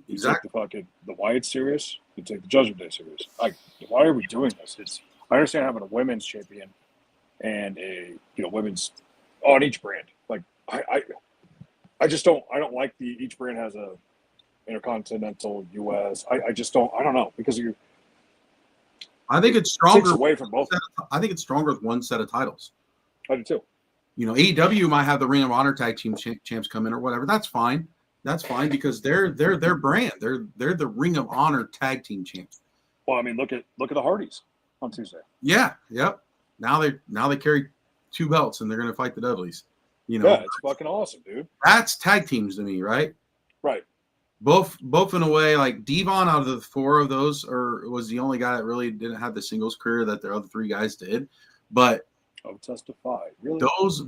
You Exactly. take the Wyatt serious. You take the Judgment Day serious. Like, why are we doing this? I understand having a women's champion and a women's on each brand. Like I just don't like each brand has a Intercontinental, US. I just don't. I don't know because you. I think it's stronger. Takes away from both. I think it's stronger with one set of titles. I do too. You know, AEW might have the Ring of Honor tag team champs come in or whatever. That's fine. That's fine because they're their brand. They're the Ring of Honor tag team champs. Well, I mean, look at the Hardys on Tuesday. Yeah. Yep. Now they carry 2 belts and they're going to fight the Dudleys. You know, yeah, it's fucking awesome, dude. That's tag teams to me, right? Right. Both in a way, like Devon out of the 4 of those, was the only guy that really didn't have the singles career that the other 3 guys did. But I'll testify. Really?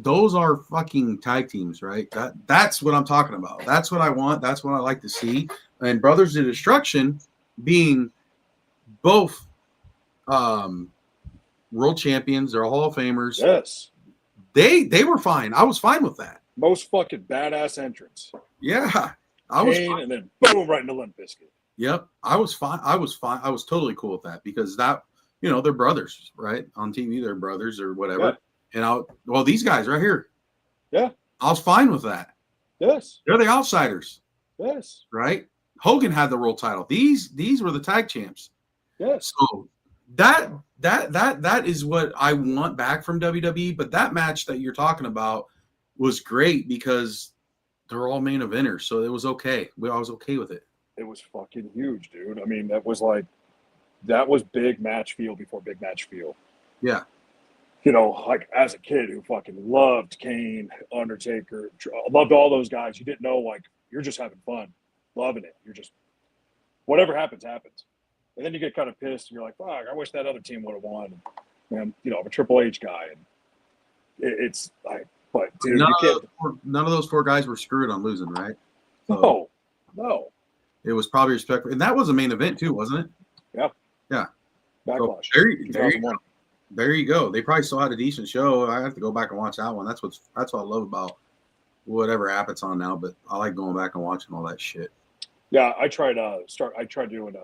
Those are fucking tag teams, right? That's what I'm talking about. That's what I want. That's what I like to see. And Brothers of Destruction being both world champions, they're Hall of Famers. Yes. They were fine. I was fine with that. Most fucking badass entrance. Yeah. I was fine. And then boom, right into Limp Bizkit. Yep. I was fine. I was totally cool with that because that, you know, they're brothers, right? On TV, they're brothers or whatever. Yeah. And these guys right here. Yeah. I was fine with that. Yes. They're the outsiders. Yes. Right? Hogan had the world title. These were the tag champs. Yes. So that is what I want back from WWE. But that match that you're talking about was great because they're all main eventers. So it was okay. I was okay with it. It was fucking huge, dude. I mean, that was big match feel before big match feel. Yeah. You know, like as a kid who fucking loved Kane, Undertaker, loved all those guys, you didn't know, like, you're just having fun, loving it. You're just, whatever happens, happens. And then you get kind of pissed and you're like, fuck, I wish that other team would have won. And, you know, I'm a Triple H guy. And it's like, but dude, none of those 4 guys were screwed on losing, right? So no. It was probably respectful. And that was a main event too, wasn't it? Yeah. Yeah. Backlash. So there you go. They probably still had a decent show. I have to go back and watch that one. That's what I love about whatever app it's on now. But I like going back and watching all that shit. Yeah, I tried doing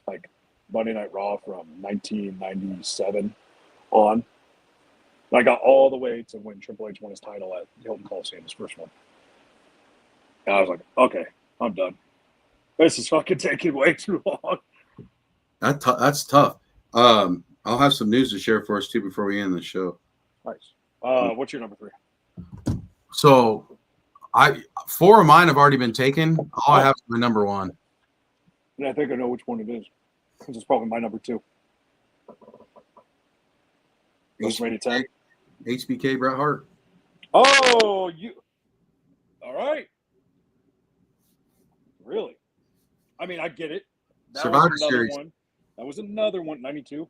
like Monday Night Raw from 1997 on. And I got all the way to when Triple H won his title at Hilton Coliseum, his first one. And I was like, okay, I'm done. This is fucking taking way too long. That's tough. I'll have some news to share for us too before we end the show. Nice. What's your number 3? So 4 of mine have already been taken. All I have is my number 1. And I think I know which one it is. Because it's probably my number 2. WrestleMania 10. HBK Bret Hart. Oh, all right. Really? I mean, I get it. Survivor Series. That was another one, 92.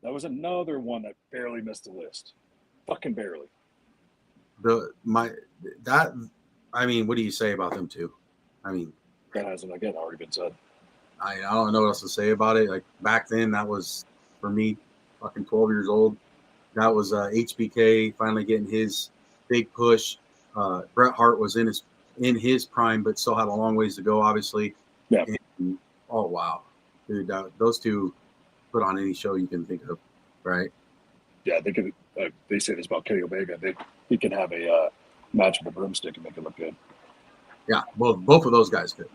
That was another one that barely missed the list. Fucking barely. I mean, what do you say about them two? I mean, that hasn't again already been said. I don't know what else to say about it. Like back then, that was for me, fucking 12 years old. That was HBK finally getting his big push. Bret Hart was in his prime, but still had a long ways to go, obviously. Yeah. And, oh wow, dude, those two put on any show you can think of, right? Yeah, they could. They say this about Kenny Omega. He can have a match with a broomstick and make it look good. Yeah, well, both of those guys could.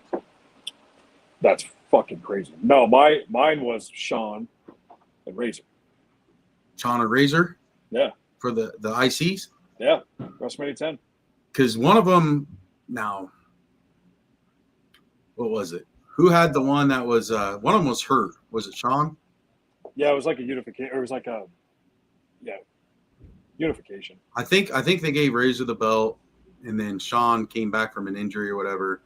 That's fucking crazy. No, mine was Shawn and Razor. Shawn and Razor? Yeah. For the ICs? Yeah, WrestleMania 10. Because one of them, now, what was it? Who had the one that was, one of them was hurt. Was it Shawn? Yeah, it was like a unification. It was like unification. I think they gave Razor the belt, and then Shawn came back from an injury or whatever.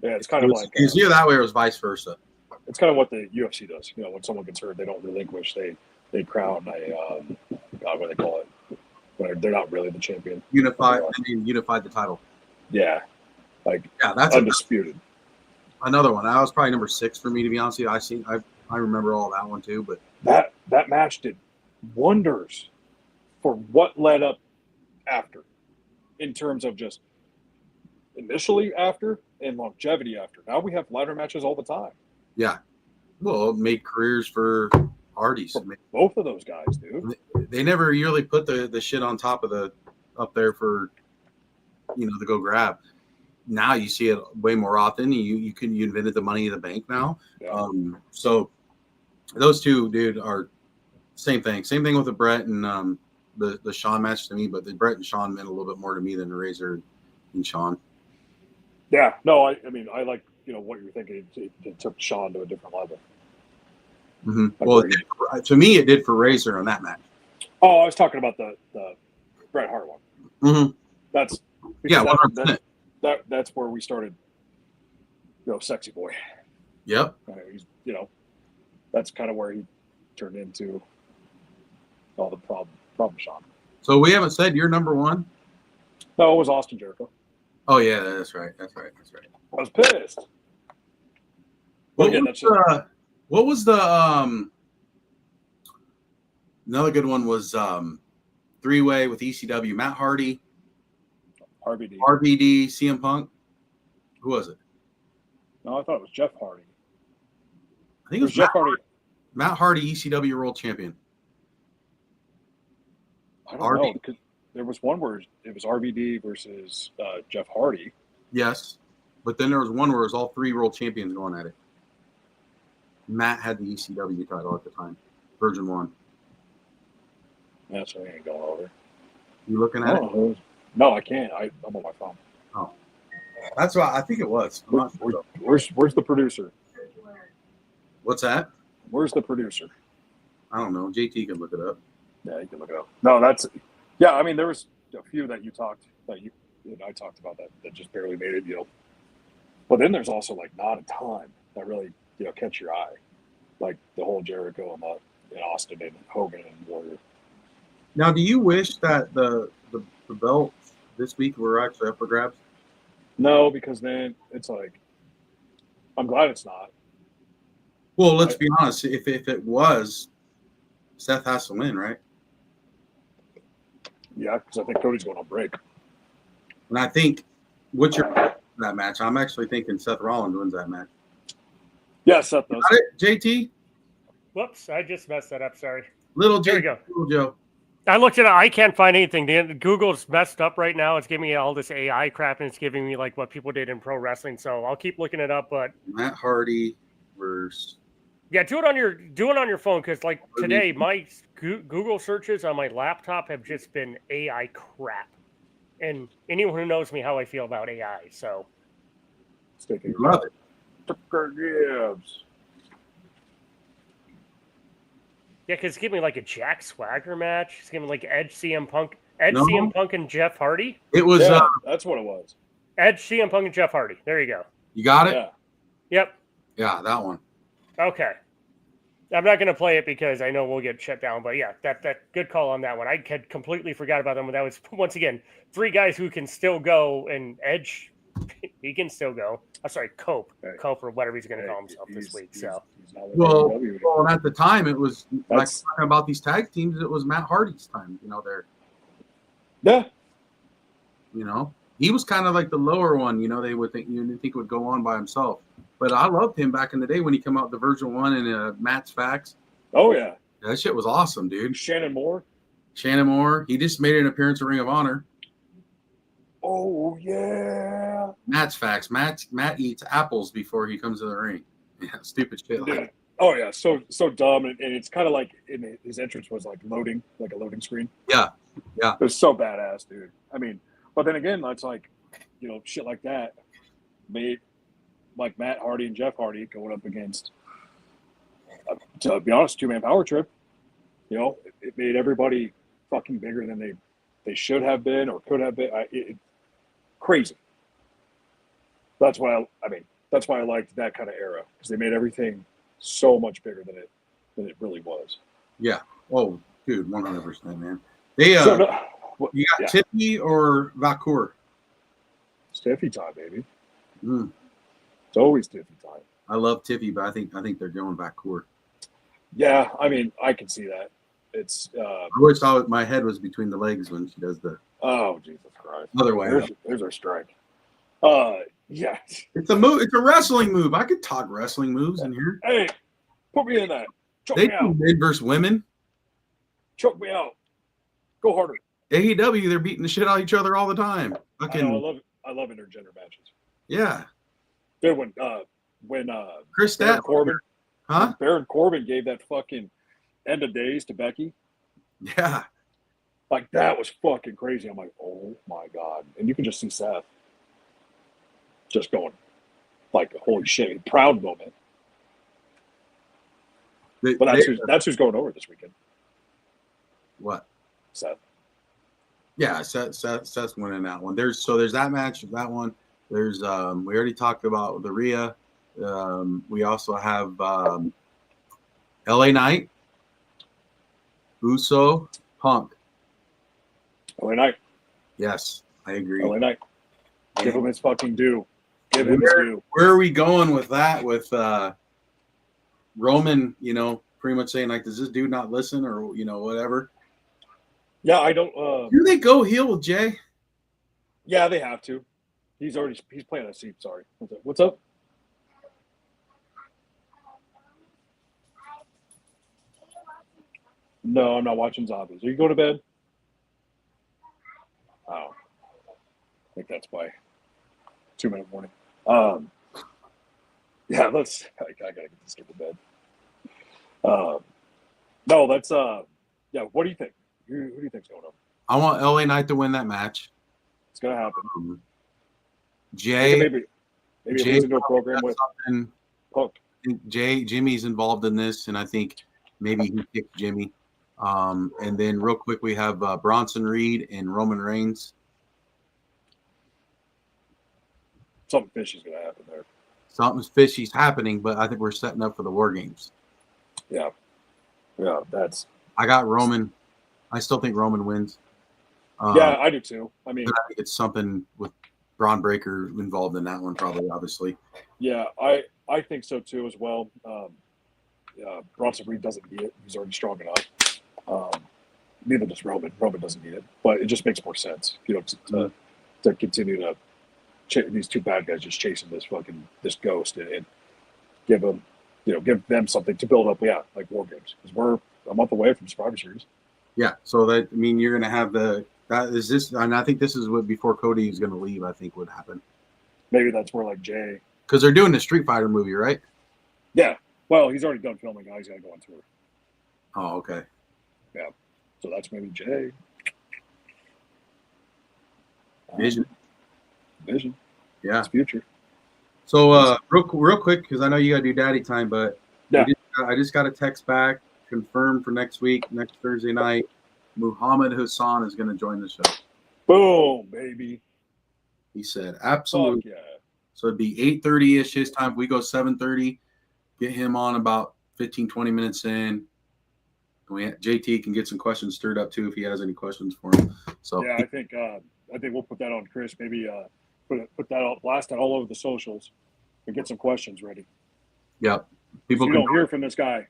Yeah, it's kind of like it was either that way or it was vice versa. It's kind of what the UFC does. You know, when someone gets hurt, they don't relinquish. They crown a God, what do they call it? When they're not really the champion. Unified the title. Yeah, that's undisputed. Another one. That was probably number 6 for me, to be honest with you. I remember all that one too. But that match did wonders for what led up after, in terms of just initially after and longevity after. Now we have ladder matches all the time. Yeah. Well, it made careers for Hardys. Both of those guys, dude. They never really put the shit on top of up there for, to go grab. now you see it way more often. You invented the money in the bank now. Yeah. So those two, dude, are same thing. Same thing with the Brett and the Sean match to me, but the Brett and Sean meant a little bit more to me than the Razor and Sean. Yeah, no, I mean, I like what you're thinking. It took Sean to a different level. Mm-hmm. Well, to me, it did for Razor on that match. Oh, I was talking about the Bret Hart one. Mm-hmm. That's 100%. That's where we started. Sexy boy. Yep. He's that's kind of where he turned into all the problem Sean. So we haven't said you're number one. No, it was Austin Jericho. Oh yeah, that's right. I was pissed. What was the another good one was three-way with ECW, Matt Hardy, RVD, CM Punk. Who was it? No, I thought it was Jeff Hardy. I think it was Jeff Hardy. Matt Hardy, ECW World Champion. I don't know, because there was one where it was RVD versus Jeff Hardy. Yes, but then there was one where it was all three world champions going at it. Matt had the ECW title at the time, version 1. That's what I ain't going over. You looking at it? No, I can't. I'm on my phone. Oh, that's what I think it was. I'm not sure. Where's the producer? What's that? Where's the producer? I don't know. JT can look it up. Yeah, you can look it up. No, I mean, there was a few that I talked about that just barely made it, But then there's also not a ton that really catch your eye, like the whole Jericho and Austin and Hogan and Warrior. Now, do you wish that the belts this week were actually up for grabs? No, because then it's I'm glad it's not. Well, let's be honest. If it was, Seth has to win, right? Yeah, because I think Cody's going on break. And I think what's your that match? I'm actually thinking Seth Rollins wins that match. Yeah, Seth does. Got it, JT? Whoops, I just messed that up. Sorry. Little There we J. go. Little Joe. I looked at it. I can't find anything. Google's messed up right now. It's giving me all this AI crap, and it's giving me what people did in pro wrestling. So I'll keep looking it up. But Matt Hardy versus. Yeah, do it on your phone, because today my Google searches on my laptop have just been AI crap, and anyone who knows me how I feel about AI, so Love it. Tucker Gibbs. Yeah, because it's giving me a Jack Swagger match. It's giving me Edge, CM Punk, CM Punk, and Jeff Hardy. It was. That's what it was. Edge, CM Punk, and Jeff Hardy. There you go. You got it. Yeah. Yep. Yeah, that one. Okay. I'm not going to play it because I know we'll get shut down, but yeah, that good call on that one. I had completely forgot about them. That was, once again, 3 guys who can still go, and Edge, he can still go. I'm sorry, Cope or whatever he's going to call himself this week. Well, and at the time, it was talking about these tag teams. It was Matt Hardy's time. Yeah. He was kind of like the lower one. They would think would go on by himself. But I loved him back in the day when he came out the version 1 and Matt's Facts. Oh yeah, that shit was awesome, dude. Shannon Moore. He just made an appearance at Ring of Honor. Oh yeah. Matt's Facts. Matt eats apples before he comes to the ring. Yeah, stupid shit. Yeah. Oh yeah, so dumb, and it's kind of his entrance was loading, like a loading screen. Yeah. It was so badass, dude. I mean, but then again, that's shit like that made Matt Hardy and Jeff Hardy going up against, to be honest, 2-man power trip. It made everybody fucking bigger than they should have been or could have been. Crazy. That's why that's why I liked that kind of era, because they made everything so much bigger than it really was. Yeah. Oh, dude, 100%, man. They you got Tiffy or Vacour? It's Tiffy time, baby. It's always Tiffy time. I love Tiffy, but I think they're going Vacour. Yeah, I mean, I can see that. It's. I wish my head was between the legs when she does the. Oh Jesus Christ! Other way. There's our strike. Yeah. It's a move. It's a wrestling move. I could talk wrestling moves in here. Hey, put me in that. Choke They me do out. men versus women. Choke me out. Go harder. AEW, they're beating the shit out of each other all the time. Fucking intergender matches. Yeah. Dude, when Chris Baron Statlander. Corbin, Huh? Baron Corbin gave that fucking end of days to Becky. Yeah. Like, that was fucking crazy. I'm like, oh my God. And you can just see Seth just going, like, holy shit, proud moment. But that's who's going over this weekend. What? Seth. Yeah, Seth's winning that one. There's that match, that one. There's we already talked about the Rhea. We also have LA Knight, Uso, Punk. LA Knight. Yes, I agree. LA Knight. Give him his fucking due. Give him his due. Where are we going with that? With Roman, pretty much saying, like, does this dude not listen, or whatever? Yeah, I don't. Do they go heel with Jay? Yeah, they have to. He's playing a seat. Sorry. What's up? No, I'm not watching zombies. Are you going to bed? Oh, I think that's why. 2-minute warning. Yeah, I gotta get this kid to bed. No, that's yeah. What do you think? Who do you think's going on? I want LA Knight to win that match. It's gonna happen. Jay, maybe it leads into a program with Punk. Jimmy's involved in this, and I think maybe he picked Jimmy. And then real quick, we have Bronson Reed and Roman Reigns. Something fishy's gonna happen there. Something fishy's happening, but I think we're setting up for the War Games. Yeah, I got Roman. I still think Roman wins. Yeah, I do too. I mean, I think it's something with Braun Breaker involved in that one, probably, obviously. Yeah, I think so too as well. Bronson Reed doesn't need it. He's already strong enough. Neither does Roman. Roman doesn't need it, but it just makes more sense, to continue to these two bad guys just chasing this ghost and give them something to build up. Yeah, like War Games, because we're a month away from Survivor Series. Yeah, so you're going to have and I think this is what before Cody is going to leave. I think would happen. Maybe that's where like Jay, because they're doing the Street Fighter movie, right? Yeah. Well, he's already done filming. Now he's got to go on tour. Oh, okay. Yeah. So that's maybe Jay. Vision. Yeah. It's future. So real quick, because I know you got to do daddy time, but yeah. I just got a text back confirmed for next week, next Thursday night. Muhammad Hassan is going to join the show. Boom, baby. He said, absolutely. Fuck yeah. So it'd be 8:30-ish his time. If we go 7:30, get him on about 15, 20 minutes in. JT can get some questions stirred up too if he has any questions for him. So yeah, I think we'll put that on Chris. Maybe put that out, blast it all over the socials, and get some questions ready. Yep. People don't hear from this guy.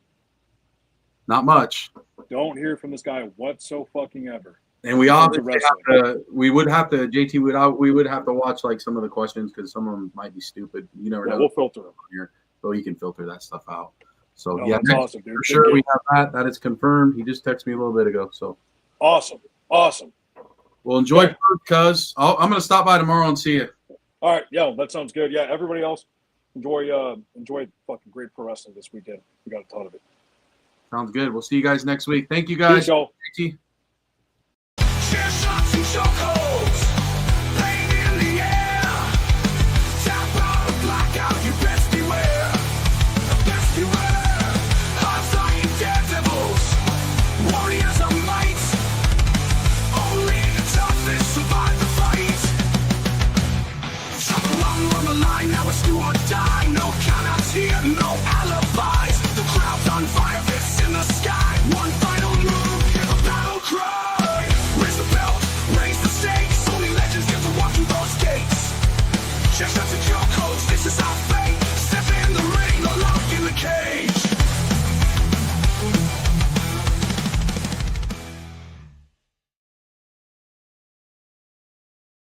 Not much. Don't hear from this guy whatsoever. And we would have to JT we would have to watch like some of the questions because some of them might be stupid. You never know. We'll filter them here, so you can filter that stuff out. So yeah, that's awesome, dude. For sure, we have that. That is confirmed. He just texted me a little bit ago. So awesome. Well, enjoy, cuz I'm going to stop by tomorrow and see you. All right, yeah, that sounds good. Yeah, everybody else, enjoy fucking great pro wrestling this weekend. We got a ton of it. Sounds good. We'll see you guys next week. Thank you, guys. Peace, y'all. JT. Share shots and chokeholds.